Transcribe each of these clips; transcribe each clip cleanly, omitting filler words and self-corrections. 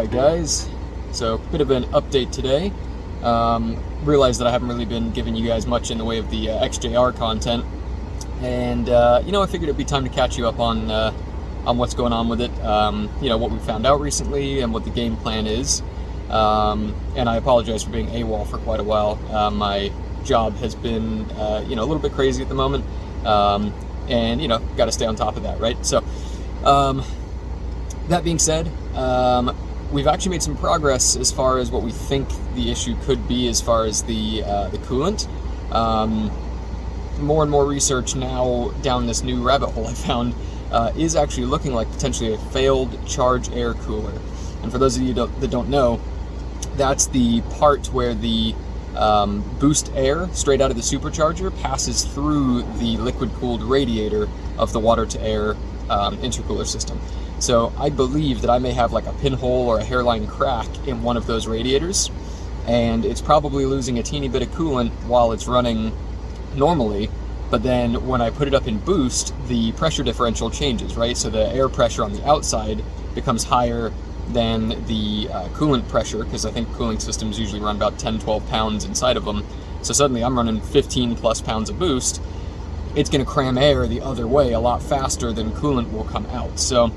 Alright guys, so bit of an update today. Realized that I haven't really been giving you guys much in the way of the XJR content, and I figured it'd be time to catch you up on what's going on with it, what we found out recently and what the game plan is. And I apologize for being AWOL for quite a while. My job has been a little bit crazy at the moment, and got to stay on top of that, right? So that being said, we've actually made some progress as far as what we think the issue could be as far as the coolant. More and more research now down this new rabbit hole I found is actually looking like potentially a failed charge air cooler. And for those of you that don't know, that's the part where the boost air straight out of the supercharger passes through the liquid-cooled radiator of the water-to-air intercooler system. So I believe that I may have like a pinhole or a hairline crack in one of those radiators, and it's probably losing a teeny bit of coolant while it's running normally, but then when I put it up in boost, the pressure differential changes, right? So the air pressure on the outside becomes higher than the coolant pressure, because I think cooling systems usually run about 10-12 pounds inside of them. So suddenly I'm running 15 plus pounds of boost. It's going to cram air the other way a lot faster than coolant will come out. So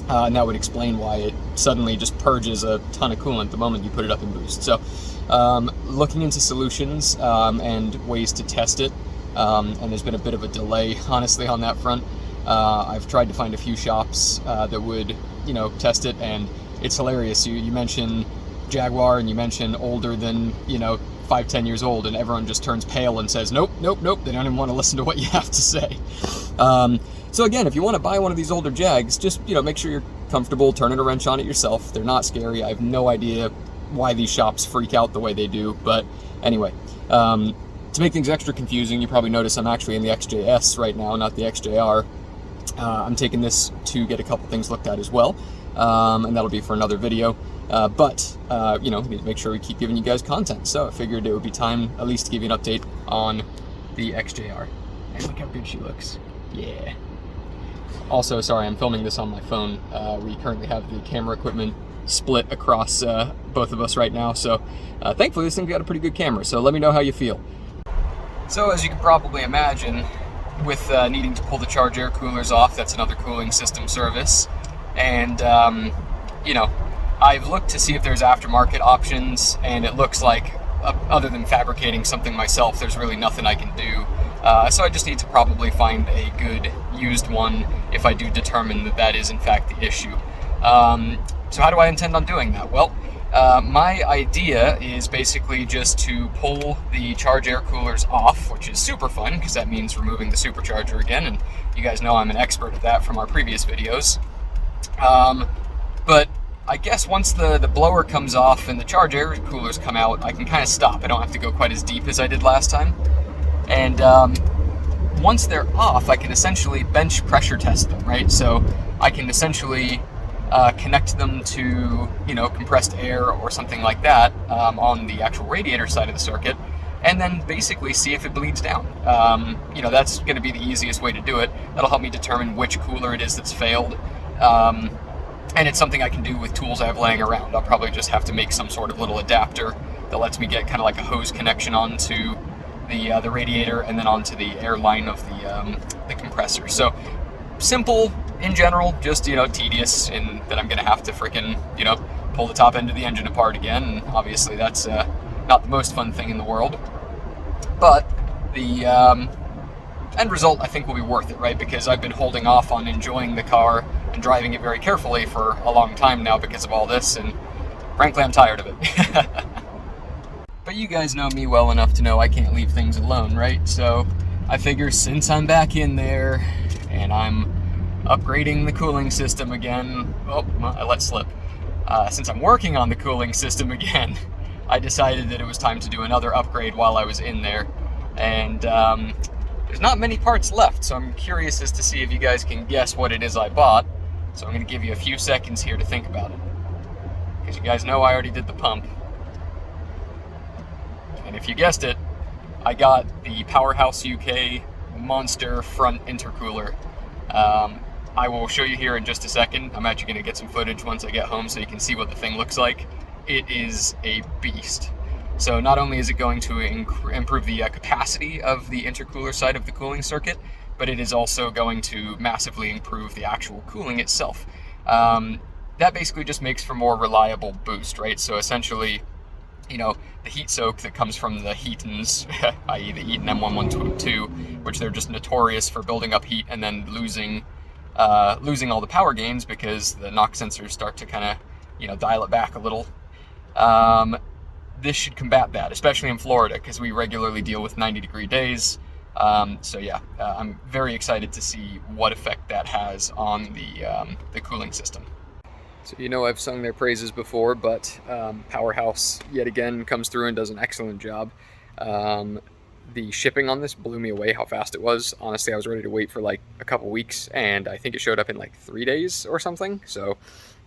and that would explain why it suddenly just purges a ton of coolant the moment you put it up in boost. So looking into solutions and ways to test it, and there's been a bit of a delay honestly on that front. I've tried to find a few shops that would test it, and it's hilarious. You mention Jaguar and you mention older than 5-10 years old, and everyone just turns pale and says nope. They don't even want to listen to what you have to say. So again, if you want to buy one of these older Jags, just make sure you're comfortable turning a wrench on it yourself. They're not scary. I have no idea why these shops freak out the way they do, but anyway, to make things extra confusing, you probably notice I'm actually in the XJS right now, not the XJR. I'm taking this to get a couple things looked at as well, and that'll be for another video. But we need to make sure we keep giving you guys content, so I figured it would be time at least to give you an update on the XJR. And look how good she looks. Yeah. Also, sorry, I'm filming this on my phone. We currently have the camera equipment split across both of us right now, so thankfully this thing's got a pretty good camera, so let me know how you feel. So as you can probably imagine, with needing to pull the charge air coolers off, that's another cooling system service, and I've looked to see if there's aftermarket options, and it looks like other than fabricating something myself, there's really nothing I can do. So I just need to probably find a good used one if I do determine that that is in fact the issue. So how do I intend on doing that? Well, my idea is basically just to pull the charge air coolers off, which is super fun because that means removing the supercharger again, and you guys know I'm an expert at that from our previous videos. But I guess once the blower comes off and the charge air coolers come out, I can kind of stop. I don't have to go quite as deep as I did last time. And once they're off, I can essentially bench pressure test them, right? So I can essentially connect them to, compressed air or something like that on the actual radiator side of the circuit, and then basically see if it bleeds down. That's going to be the easiest way to do it. That'll help me determine which cooler it is that's failed. And it's something I can do with tools I have laying around. I'll probably just have to make some sort of little adapter that lets me get kind of like a hose connection onto the radiator and then onto the air line of the compressor. So simple in general, just tedious in that I'm gonna have to frickin' pull the top end of the engine apart again, and obviously that's not the most fun thing in the world, but the end result I think will be worth it, right? Because I've been holding off on enjoying the car and driving it very carefully for a long time now because of all this, and frankly I'm tired of it. But you guys know me well enough to know I can't leave things alone, right? So I figure since I'm back in there and I'm upgrading the cooling system again, I let slip. Since I'm working on the cooling system again, I decided that it was time to do another upgrade while I was in there. And there's not many parts left, so I'm curious as to see if you guys can guess what it is I bought. So I'm going to give you a few seconds here to think about it, because you guys know I already did the pump. And if you guessed it, I got the Powerhouse UK Monster front intercooler. I will show you here in just a second. I'm actually going to get some footage once I get home so you can see what the thing looks like. It is a beast. So not only is it going to improve the capacity of the intercooler side of the cooling circuit, but it is also going to massively improve the actual cooling itself. That basically just makes for more reliable boost, right? So essentially, you know, the heat soak that comes from the Heatons, i.e. the Eaton M1122, which they're just notorious for building up heat and then losing all the power gains because the knock sensors start to kind of, you know, dial it back a little. This should combat that, especially in Florida, because we regularly deal with 90-degree days. So yeah, I'm very excited to see what effect that has on the cooling system. So you know I've sung their praises before, but Powerhouse yet again comes through and does an excellent job. The shipping on this blew me away how fast it was. Honestly, I was ready to wait for like a couple weeks, and I think it showed up in like 3 days or something. So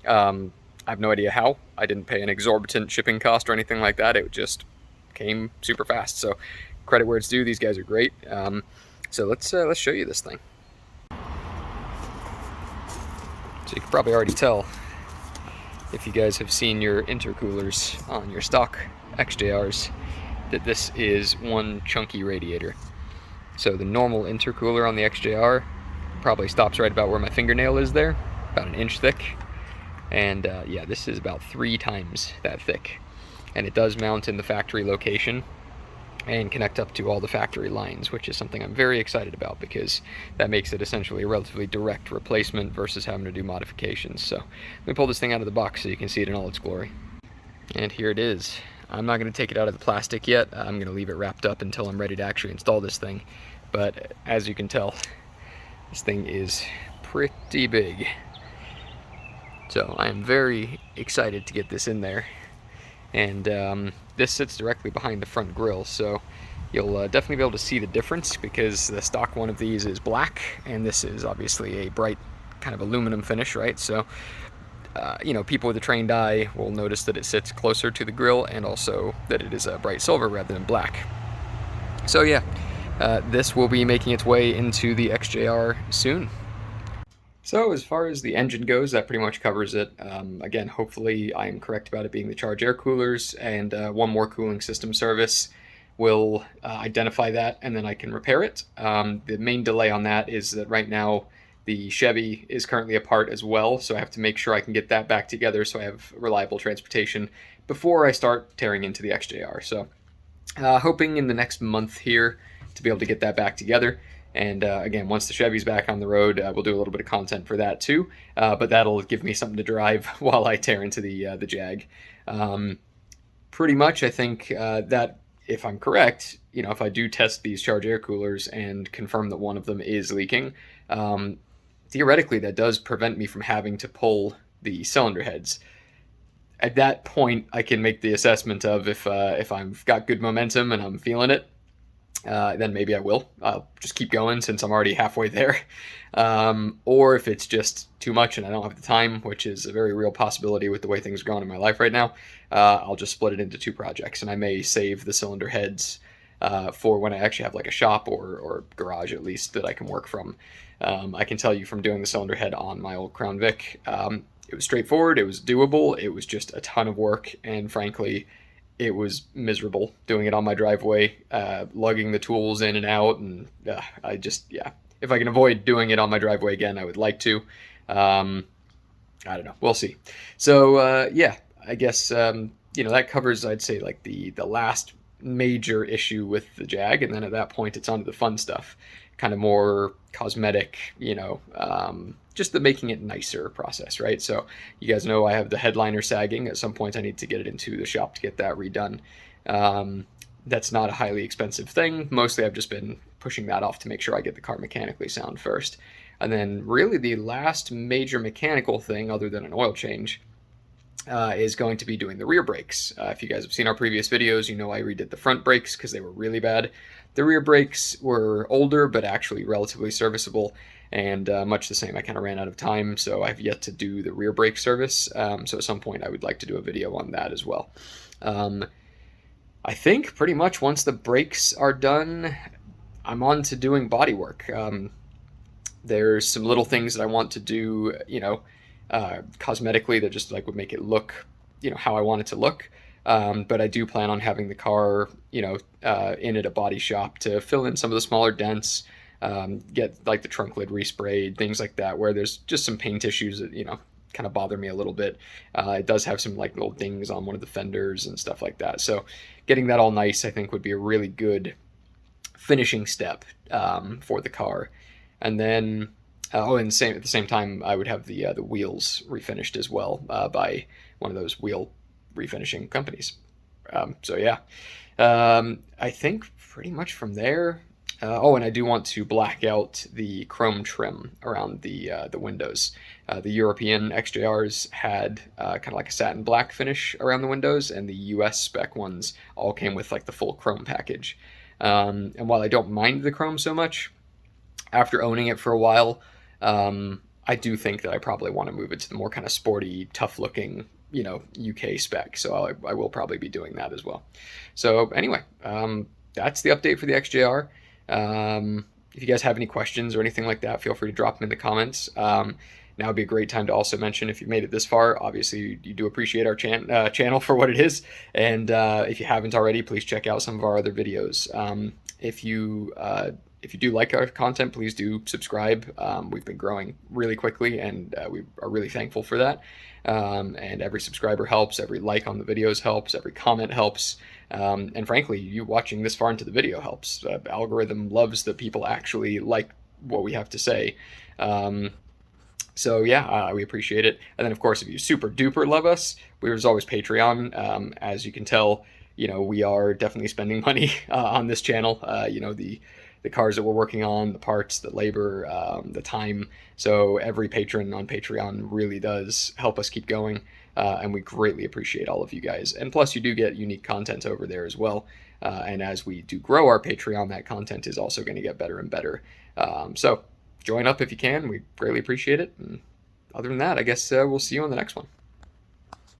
I have no idea how. I didn't pay an exorbitant shipping cost or anything like that. It just came super fast. So credit where it's due. These guys are great. So let's show you this thing. So you can probably already tell, if you guys have seen your intercoolers on your stock XJRs, that this is one chunky radiator. So the normal intercooler on the XJR probably stops right about where my fingernail is there, about an inch thick. And yeah, this is about 3 times that thick. And it does mount in the factory location and connect up to all the factory lines, which is something I'm very excited about because that makes it essentially a relatively direct replacement versus having to do modifications. So let me pull this thing out of the box so you can see it in all its glory. And here it is. I'm not going to take it out of the plastic yet. I'm going to leave it wrapped up until I'm ready to actually install this thing. But as you can tell, this thing is pretty big. So I am very excited to get this in there. And this sits directly behind the front grille, so you'll definitely be able to see the difference because the stock one of these is black and this is obviously a bright kind of aluminum finish, right? So you know, people with a trained eye will notice that it sits closer to the grille and also that it is a bright silver rather than black. So yeah, this will be making its way into the XJR soon. So as far as the engine goes, that pretty much covers it. Again, hopefully I am correct about it being the charge air coolers, and one more cooling system service will identify that, and then I can repair it. The main delay on that is that right now the Chevy is currently apart as well, so I have to make sure I can get that back together so I have reliable transportation before I start tearing into the XJR. So hoping in the next month here to be able to get that back together. And again, once the Chevy's back on the road, we'll do a little bit of content for that too. But that'll give me something to drive while I tear into the Jag. Pretty much, I think that if I'm correct, you know, if I do test these charge air coolers and confirm that one of them is leaking, theoretically that does prevent me from having to pull the cylinder heads. At that point, I can make the assessment of if I've got good momentum and I'm feeling it. Then maybe I will. I'll just keep going since I'm already halfway there. Or if it's just too much and I don't have the time, which is a very real possibility with the way things are going in my life right now, I'll just split it into 2 projects, and I may save the cylinder heads for when I actually have like a shop or garage at least that I can work from. I can tell you from doing the cylinder head on my old Crown Vic, it was straightforward, it was doable, it was just a ton of work, and frankly, it was miserable doing it on my driveway, lugging the tools in and out, and I just, yeah. If I can avoid doing it on my driveway again, I would like to. I don't know. We'll see. So, yeah, I guess, you know, that covers, I'd say, like the last major issue with the Jag, and then at that point, it's on to the fun stuff. Kind of more cosmetic, you know, just the making it nicer process, right? So you guys know I have the headliner sagging. At some point I need to get it into the shop to get that redone. That's not a highly expensive thing. Mostly I've just been pushing that off to make sure I get the car mechanically sound first. And then really the last major mechanical thing other than an oil change is going to be doing the rear brakes. If you guys have seen our previous videos, you know I redid the front brakes because they were really bad. The rear brakes were older, but actually relatively serviceable, and much the same. I kind of ran out of time, so I've yet to do the rear brake service. So at some point I would like to do a video on that as well. I think pretty much once the brakes are done, I'm on to doing body work. There's some little things that I want to do, cosmetically that just like would make it look, how I want it to look. But I do plan on having the car, in at a body shop to fill in some of the smaller dents, get like the trunk lid resprayed, things like that, where there's just some paint issues that, kind of bother me a little bit. It does have some like little dings on one of the fenders and stuff like that. So getting that all nice, I think, would be a really good finishing step for the car. And then, and at the same time, I would have the wheels refinished as well by one of those wheel refinishing companies. So yeah, I think pretty much from there. And I do want to black out the chrome trim around the windows. The European XJRs had kind of like a satin black finish around the windows, and the US spec ones all came with like the full chrome package. And while I don't mind the chrome so much, after owning it for a while, I do think that I probably want to move it to the more kind of sporty, tough-looking, UK spec. So I will probably be doing that as well. So anyway, that's the update for the XJR. If you guys have any questions or anything like that, feel free to drop them in the comments. Now would be a great time to also mention, if you made it this far, obviously you do appreciate our channel for what it is. And if you haven't already, please check out some of our other videos. If you do like our content, please do subscribe. We've been growing really quickly, and we are really thankful for that. And every subscriber helps, every like on the videos helps, every comment helps. And frankly, you watching this far into the video helps. The algorithm loves that people actually like what we have to say. So yeah, we appreciate it. And then of course, if you super duper love us, there's always Patreon. As you can tell, we are definitely spending money on this channel. The cars that we're working on, the parts, the labor, the time. So every patron on Patreon really does help us keep going. And we greatly appreciate all of you guys. And plus, you do get unique content over there as well. And as we do grow our Patreon, that content is also going to get better and better. So join up if you can. We greatly appreciate it. And other than that, I guess we'll see you on the next one.